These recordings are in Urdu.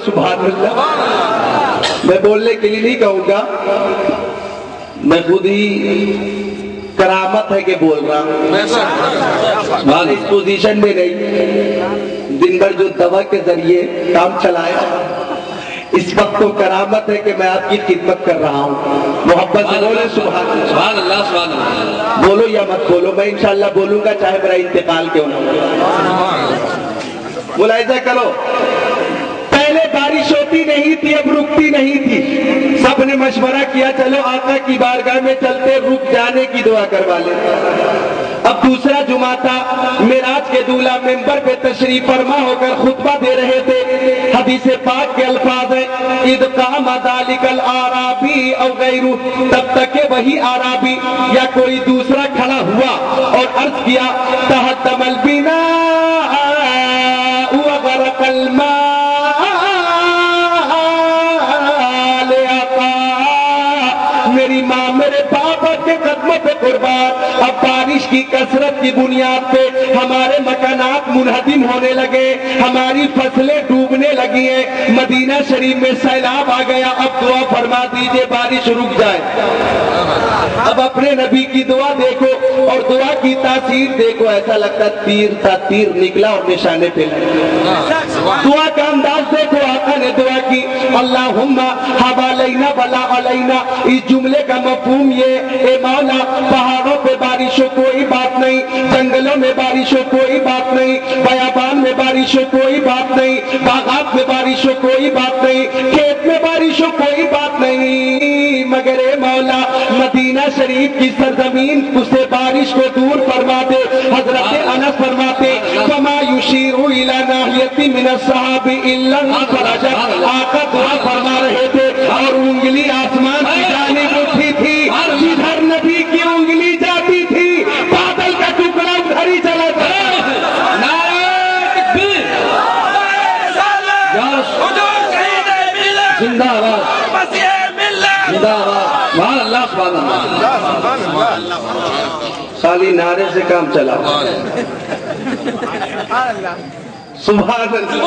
سبحان اللہ. میں بولنے کے لیے نہیں کہوں گا، میں خود ہی کرامت ہے کہ بول رہا ہوں. اس پوزیشن میں نہیں، دن بھر جو دوا کے ذریعے کام چلایا، اس وقت تو کرامت ہے کہ میں آپ کی خدمت کر رہا ہوں. محبت سے بولے سبحان اللہ. سبحان اللہ سبحان اللہ. بولو یا مت بولو، میں انشاءاللہ بولوں گا چاہے میرا انتقال کیوں نہ ہو. ملاحظہ کرو، پہلے بارش ہوتی نہیں تھی، اب رکتی نہیں تھی. سب نے مشورہ کیا چلو آقا کی بارگاہ میں چلتے، رک جانے کی دعا کروا لیں. اب دوسرا جمعہ تھا، معراج کے دولہ ممبر پہ تشریف فرما ہو کر خطبہ دے رہے تھے. حدیث پاک کے الفاظ ہیں اذ قام ذلک الاعرابی او غیرہ، تب تک کہ وہی عربی یا کوئی دوسرا کھڑا ہوا اور عرض کیا تہدم البناء وغرق الماء لآقا. میری ماں میرے بابا کے قدموں پہ قربان. اب بارش کی کثرت کی بنیاد پہ ہمارے مکانات منہدم ہونے لگے، ہماری فصلیں ڈوبنے لگی ہیں، مدینہ شریف میں سیلاب آ گیا. اب دعا فرما دیجئے بارش رک جائے. اب اپنے نبی کی دعا دیکھو اور دعا کی تاثیر دیکھو، ایسا لگتا تیر تھا، تیر نکلا اور نشانے پہ لگا. دعا کا انداز دیکھو، آقا نے دعا کی اللہم حوالینا ولا علینا. اس جملے کا مفہوم یہ، اے مولا پہاڑوں پہ بارش ہو کوئی بات نہیں، جنگلوں میں بارش ہو کوئی بات نہیں، بیابان میں بارش ہو کوئی بات نہیں، باغات میں بارش ہو کوئی بات نہیں، کھیت میں بارش ہو کوئی بات نہیں، مگر اے مولا مدینہ شریف کی سرزمین اسے بارش کو دور فرما دے. حضرت انس فرماتے فما یشیر الی ناحیۃ من السحاب الا انفرج. آقا دعا فرما رہے تھے اور انگلی آسمان کی جانب اٹھی تھی، جدھر نبی کی انگلی جاتی تھی بادل کا ٹکڑا ادھر ہی چلا تھا. زندہ آباد زندہ آباد. سبحان اللہ سبحان اللہ. خالی نعرے سے کام چلا. سبحان اللہ.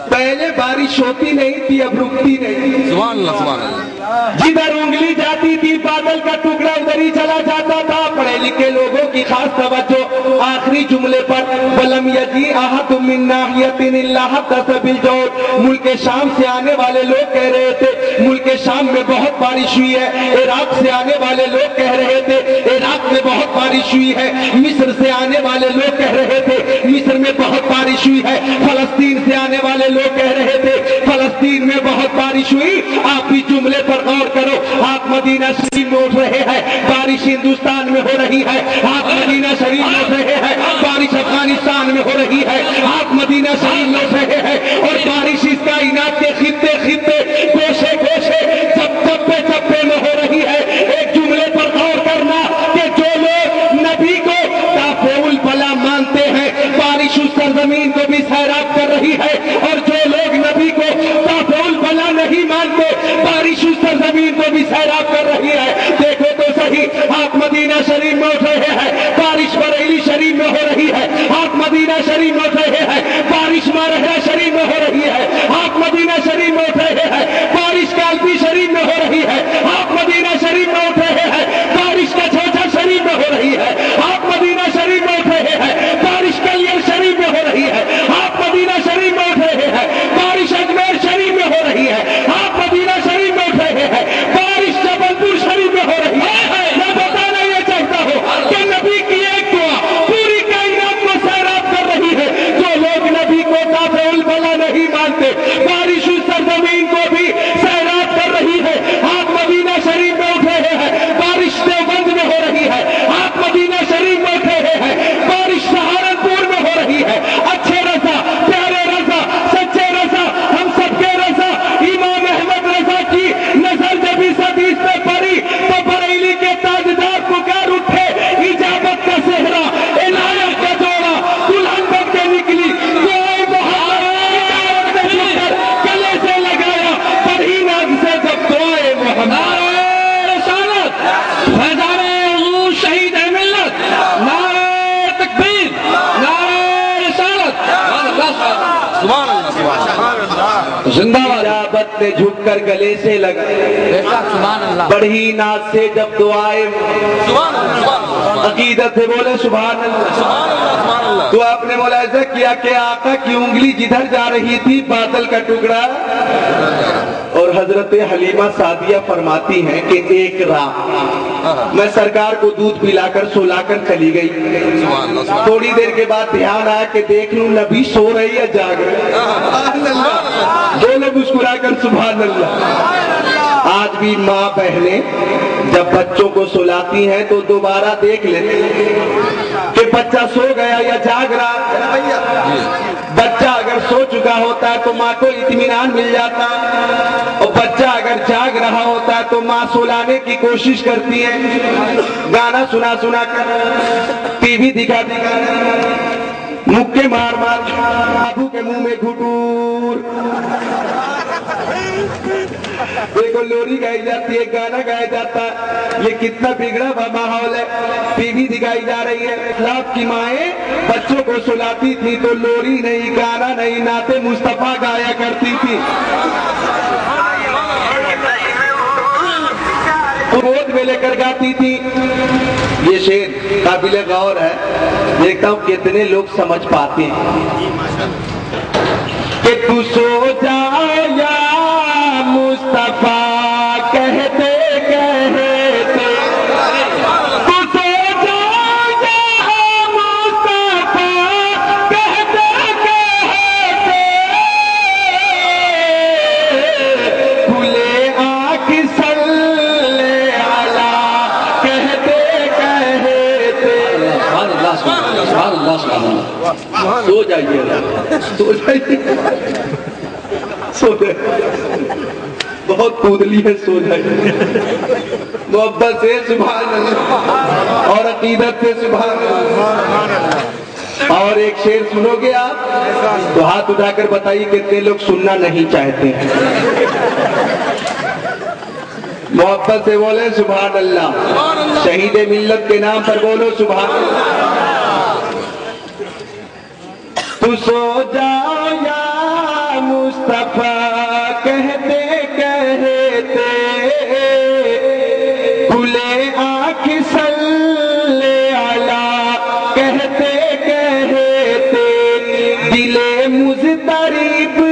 پہلے بارش ہوتی نہیں تھی، اب رکتی نہیں. سبحان اللہ سبحان اللہ. جدھر انگلی جاتی تھی بادل کا ٹکڑا ادھر ہی چلا جاتا تھا. پڑھے لکھے لوگوں کی خاص توجہ آخری جملے پر وَلَمْ يَجِئْ أَحَدٌ مِّن نَاحِيَةٍ إِلَّا حَدَّثَ بِالْجَوْدِ. ملک شام سے آنے والے لوگ کہہ رہے تھے ملک شام میں بہت بارش ہوئی ہے. عراق سے آنے والے لوگ کہہ رہے تھے عراق میں بہت بارش ہوئی ہے. مصر سے آنے والے لوگ کہہ رہے تھے مصر میں بہت بارش ہوئی ہے. فلسطین سے آنے والے لوگ کہہ رہے تھے فلسطین میں بہت بارش ہوئی. آپ اس جملے پر غور کرو. آپ مدینہ شریف میں اٹھ رہے ہیں، بارش ہندوستان میں ہو رہی ہے. آپ مدینہ شریف میں اٹھ رہے ہیں، بارش افغانستان میں ہو رہی ہے. آپ مدینہ شریف میں اٹھ رہے ہیں اور بارش اس کائنات کے خطے خطے گوشے گوشے چپے چپے میں ہو رہی ہے. ایک جملے پر غور کرنا کہ جو لوگ نبی کو دافع البلا مانتے ہیں بارش اس سرزمین کو بھی سیراب کر رہی ہے، اور جو لوگ نبی کو دافع البلا نہیں مانتے بارش اس سرزمین کو بھی سیراب کر رہی ہے. دیکھو تو صحیح، آپ مدینہ شریف میں اٹھ رہے ہیں، بارش بریلی شریف میں ہو رہی ہے. آپ مدینہ شریف میں اٹھ رہے ہیں، بارش مارہرہ شریف میں ہو رہی ہے. آپ مدینہ شریف میں اٹھ رہے ہیں، بارش کالپی شریف میں ہو رہی ہے. آپ مدینہ شریف میں اٹھ رہے ہیں، بارش کا چھوچا شریف میں ہو رہی ہے. آپ مدینہ شریف میں اٹھ رہے ہیں، بارش کلیل شریف میں ہو رہی ہے. آپ مدینہ شریف میں اٹھ رہے ہیں، بارش اجمیر شریف میں ہو رہی ہے. آپ مدینہ شریف میں اٹھ رہے ہیں، بارش جبل پور شریف میں ہو رہی ہے. میں بتانا یہ چاہتا ہوں کہ نبی کی ایک دعا پوری کائنات کو سیراب کر رہی ہے. جو لوگ نبی کو دافع سبحان اللہ زندہ باد اجابت نے جھک کر گلے سے لگائے سبحان اللہ بڑی ناز سے جب دعائیں سبحان اللہ عقیدت سے بولے سبحان اللہ سبحان اللہ سبحان اللہ تو آپ نے ملاحظہ کیا کہ آقا کی انگلی جدھر جا رہی تھی بادل کا ٹکڑا اور حضرت حلیمہ سعدیہ فرماتی ہیں کہ ایک رات میں سرکار کو دودھ پلا کر سلا کر چلی گئی سبحان اللہ تھوڑی دیر کے بعد دھیان آیا کہ دیکھ لوں نبی سو رہی یا جاگ رہی دونوں مسکرا کر سبحان اللہ آج بھی ماں بہنیں جب بچوں کو سلاتی ہیں تو دوبارہ دیکھ لیتے کہ بچہ سو گیا یا جاگ رہا ہے بچہ اگر سو چکا ہوتا ہے تو ماں کو اطمینان مل جاتا اور بچہ اگر جاگ رہا ہوتا ہے تو ماں سلانے کی کوشش کرتی ہے گانا سنا سنا کر ٹی وی دکھا مکے مار مار ابو کے منہ میں گھٹور دیکھو لوری گائی جاتی ہے گانا گایا جاتا ہے یہ کتنا بگڑا ہوا ماحول ہے ٹی وی دکھائی جا رہی ہے اسلاف کی مائیں بچوں کو سلاتی تھی تو لوری نہیں گانا نہیں نعت مصطفیٰ گایا کرتی تھی گود میں لے کر گاتی تھی یہ شعر قابل غور ہے دیکھتا ہوں کتنے لوگ سمجھ پاتے ہیں کہ تو سو جا یا مصطفیٰ کہتے کہتے تو سو جا یا مصطفیٰ کہتے کہتے کھلے آنکھ صلی علی کہتے کہتے سبحان اللہ سبحان اللہ سو جائیے سو جائیے سو جائیے بہت کودلی ہے سو جائیے محبت سے سبحان اللہ اور عقیدت سے سبحان اللہ اور ایک شعر سنو گے آپ تو ہاتھ اٹھا کر بتائیے کتنے لوگ سننا نہیں چاہتے ہیں محبت سے بولے سبحان اللہ شہید ملت کے نام پر بولو سبحان اللہ تو سو جا یا مصطفیٰ کہتے کہتے کھلے آنکھ صلی علی کہتے کہتے دل مضطرب کو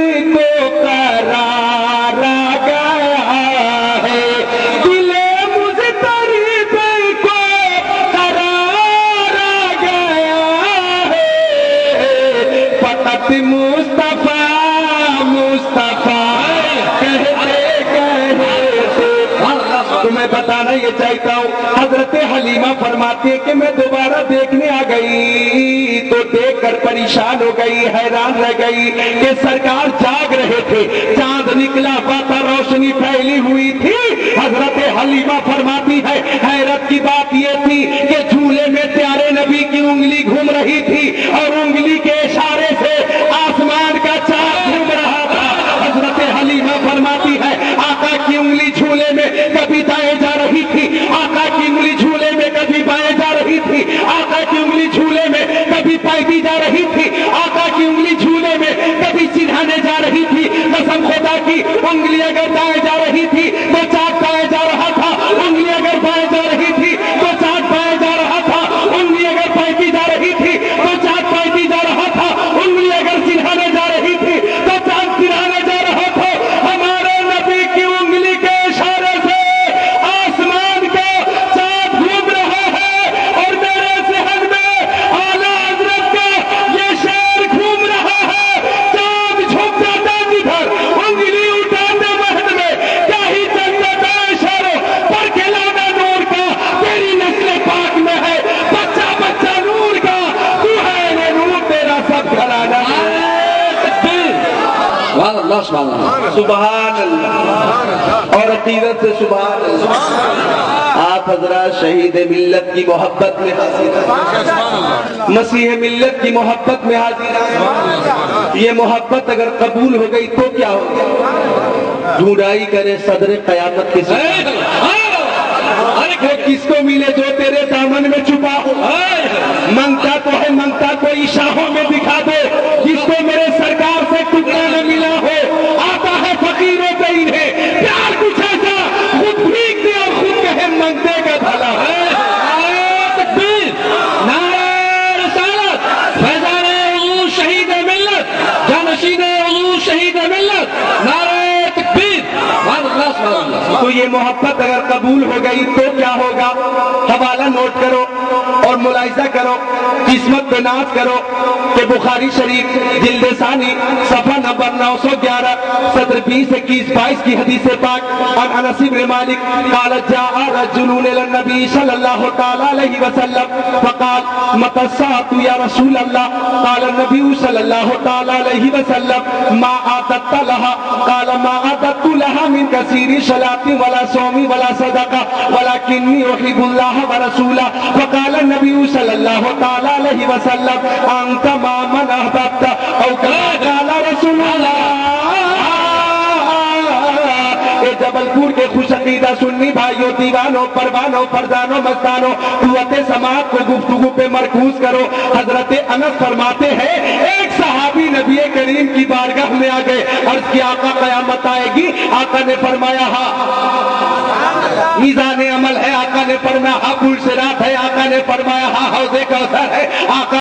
قرار آ گیا ہے دل مضطرب کو قرار آ گیا ہے فقط مصطفیٰ مصطفیٰ کہتے کہتے تو میں بتانا یہ چاہتا ہوں حضرت حلیمہ فرماتی ہے کہ میں دوبارہ دیکھنے آ گئی تو دیکھ کر پریشان ہو گئی حیران رہ گئی کہ سرکار جاگ رہے تھے چاند نکلا پاتا روشنی پھیلی ہوئی تھی حضرت حلیمہ فرماتی ہے حیرت کی بات یہ تھی کہ جھولے میں پیارے نبی کی انگلی گھوم رہی تھی اور انگلی کے اشارے سے آسمان کا چاند گھوم رہا تھا حضرت حلیمہ فرماتی ہے آقا کی انگلی جھولے میں کبھی دائیں جا رہی تھی آقا کی انگلی جھولے میں کبھی بائیں جا رہی تھی آقا کی انگلی جھولے میں کبھی پائٹی جا رہی تھی آقا کی انگلی جھولے میں کبھی سدھانے جا رہی تھی قسم خدا کی انگلی اگر دائیں جا رہی تھی تو چاند دائیں جا رہا تھا انگلی اگر بائیں جا رہی تھی تو چاند بائیں جا رہا تھا انگلی اگر پائٹی جا رہی تھی تو چاند پائٹی جا رہا تھا انگلی اگر سدھانے جا رہی تھی تو چاند سدھانے جا رہا تھا ہمارے نبی کی انگلی کے اشارے سے آسمان کا چاند گھوم رہا ہے اور میرے ذہن میں اعلیٰ حضرت کا یہ شعر گھوم رہا ہے چاند جھک جاتا جدھر انگلی اٹھاتے مہد میں کیا ہی چل جاتا ہے اشاروں پر کھلانا نور کا تیری نسل پاک میں ہے بچہ بچہ نور کا تو ہے نور تیرا سب گھرانا سبحان اللہ سبحان اللہ سبحان اللہ اور عقیدت سے سبحان اللہ آپ حضرات شہید ملت کی محبت میں حاضر ہیں مسیح ملت کی محبت میں حاضر ہیں یہ محبت اگر قبول ہو گئی تو کیا ہوگا ڈھونڈائی کرے صدر قیامت کے ساتھ کس کو ملے جو تیرے دامن میں چھپا ہو منگتا تو ہے منگتا کوئی شاہوں میں دکھا دے جس کو میرے سرکار سے یہ محبت اگر قبول ہو گئی تو کیا ہوگا؟ حوالہ نوٹ کرو اور ملاحظہ کرو، قسمت پہ ناز کرو کہ بخاری شریف جلد ثانی صفحہ نمبر 911 صدر 20 21 22 کی حدیث پاک عن انس بن مالک قال جاء رجل الى النبي صلى الله تعالى عليه وسلم فقال متى الساعة يا رسول الله قال النبي صلى الله تعالى عليه وسلم ما عادت لها قال ما عادت لها من كثير صلاة ولا صوم ولا صدقة ولكني أحب الله ورسوله فقال النبي صلى الله تعالى عليه وسلم أنت ما من أحببت أو كما قال رسول الله۔ جبل پور کے خوش عقیدہ سنی بھائیوں، دیوانوں، پروانوں، فردانوں، مستانوں، قوت سماعت کو گفتگو پہ مرکوز کرو۔ حضرت انس فرماتے ہیں ایک صحابی نبی کریم کی بارگاہ میں آ گئے، عرض کی آقا قیامت آئے گی؟ آقا نے فرمایا ہاں میزان عمل ہے، آقا نے فرمایا ہاں پل صراط ہے، آقا نے فرمایا ہاں حوض کوثر ہے، آقا